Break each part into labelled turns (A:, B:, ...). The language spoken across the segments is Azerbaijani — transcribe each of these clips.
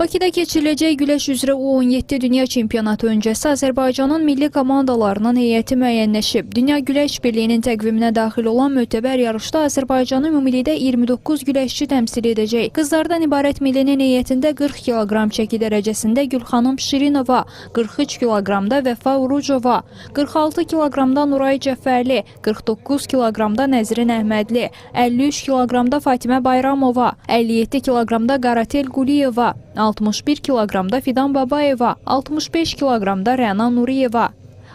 A: Bakıda keçiriləcək güləş üzrə U17 Dünya Çempionatı öncəsi Azərbaycanın milli komandalarının heyəti müəyyənləşib. Dünya Güləş Birliyinin təqviminə daxil olan mötəbər yarışda Azərbaycanı ümumilikdə 29 güləşçi təmsil edəcək. Qızlardan ibarət millinin heyətində 40 kiloqram çəki dərəcəsində Gülxanım Şirinova, 43 kiloqramda Vəfa Urucova, 46 kiloqramda Nuray Cəfərli, 49 kiloqramda Nəzrin Əhmədli, 53 kiloqramda Fatimə Bayramova, 57 kiloqramda Qaratel Quliyeva, 61 kiloqramda Fidan Babayeva, 65 kiloqramda Rəna Nuriyeva,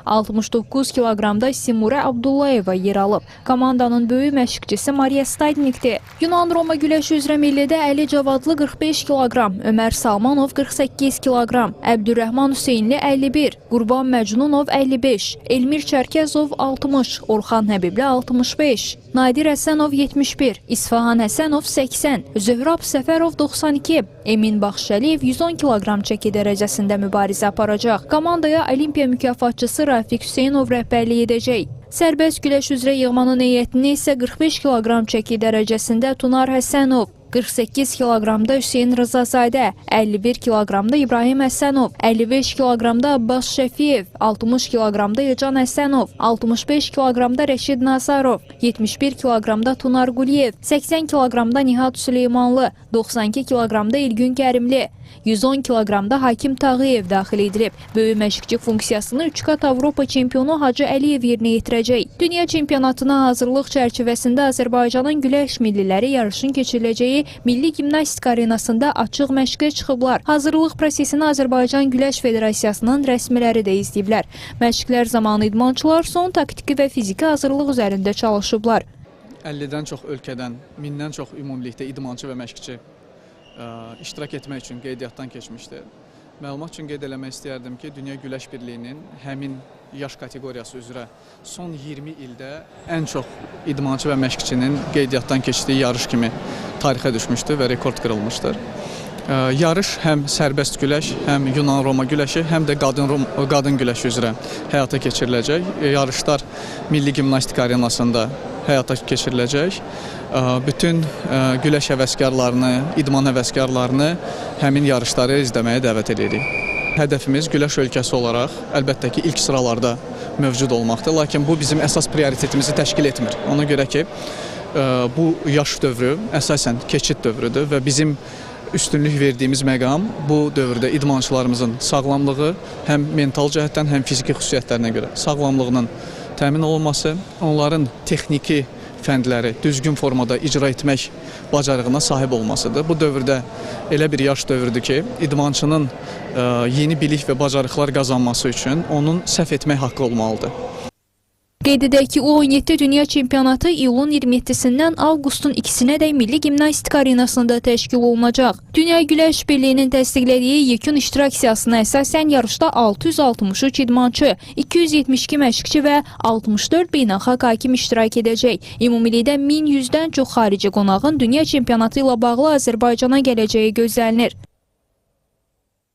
A: 69 kiloqramda Simurə Abdullayeva yer alıb. Komandanın böyük məşqçisi Mariya Stadnikdir. Yunan-Roma güləşi üzrə millidə Əli Cavadlı 45 kiloqram, Ömər Salmanov 48 kiloqram, Əbdürrəhman Hüseynli 51, Qurban Məcnunov 55, Elmir Çərkəzov 60, Orxan Həbibli 65, Nadir Həsənov 71, İsfahan Həsənov 80, Zöhrab Səfərov 92, Emin Baxşəliyev 110 kiloqram çəki dərəcəsində mübarizə aparacaq. Komandaya Olimpiya mükafatçısı Rafiq Hüseynov rəhbərlik edəcək. Sərbəst güləş üzrə yığmanın heyətini isə 45 kiloqram çəki dərəcəsində Tunar Həsənov, 48 kiloqramda Hüseyin Rızazadə, 51 kiloqramda İbrahim Həsənov, 55 kiloqramda Abbas Şəfiyev, 60 kiloqramda İlcan Həsənov, 65 kiloqramda Rəşid Nazarov, 71 kiloqramda Tunar Quliyev, 80 kiloqramda Nihat Süleymanlı, 92 kiloqramda İlgün Kərimli, 110 kiloqramda Hakim Tağıyev daxil edilib. Böyük məşqçi funksiyasını 3 qat Avropa çempionu Hacı Əliyev yerinə yetirəcək. Dünya çempionatına hazırlıq çərçivəsində Azərbaycanın güləş milliləri yarışın keçiriləcəyi Milli Gimnastika Arenasında açıq məşqə çıxıblar. Hazırlıq prosesini Azərbaycan Güləş Federasiyasının rəsmiləri də izləyiblər. Məşqlər zamanı idmançılar son taktiki və fiziki hazırlıq üzərində çalışıblar.
B: 50-dən çox ölkədən, 1000-dən çox ümumilikdə idmançı və məşqçi iştirak etmək üçün qeydiyyatdan keçmişdir. Məlumat üçün qeyd eləmək istəyərdim ki, Dünya Güləş Birliyinin həmin yaş kateqoriyası üzrə son 20 ildə ən çox idmançı və məşqçinin qeydiyyatdan keçdiyi yarış kimi tarixə düşmüşdür və rekord qırılmışdır. Yarış həm sərbəst güləş, həm Yunan-Roma güləşi, həm də qadın güləşi üzrə həyata keçiriləcək. Yarışlar Milli Gimnastika Arenasında həyata keçiriləcək. Bütün güləş həvəskarlarını, idman həvəskarlarını həmin yarışları izləməyə dəvət edirik. Hədəfimiz güləş ölkəsi olaraq əlbəttə ki, ilk sıralarda mövcud olmaqdır, lakin bu bizim əsas prioritetimizi təşkil etmir. Ona görə ki, bu yaş dövrü əsasən keçid dövrüdür və bizim üstünlük verdiyimiz məqam bu dövrdə idmançılarımızın sağlamlığı həm mental cəhətdən, həm fiziki xüsusiyyətlərinə görə sağlamlığının təmin olunması, onların texniki fəndləri düzgün formada icra etmək bacarığına sahib olmasıdır. Bu dövrdə elə bir yaş dövrüdür ki, idmançının yeni bilik və bacarıqlar qazanması üçün onun səhv etmək haqqı olmalıdır.
A: Qeyd edək ki, U17 Dünya Çempionatı iyulun 27-sindən avqustun 2-sinədək Milli Gimnastika Arenasında təşkil olunacaq. Dünya Güləş Birliyinin təsdiqlədiyi yekun iştirak siyasına əsasən yarışda 663 idmançı, 272 məşqçi və 64 beynəlxalq hakim iştirak edəcək. Ümumilikdə 1100-dən çox xarici qonağın Dünya Çempionatı ilə bağlı Azərbaycana gələcəyi gözlənilir.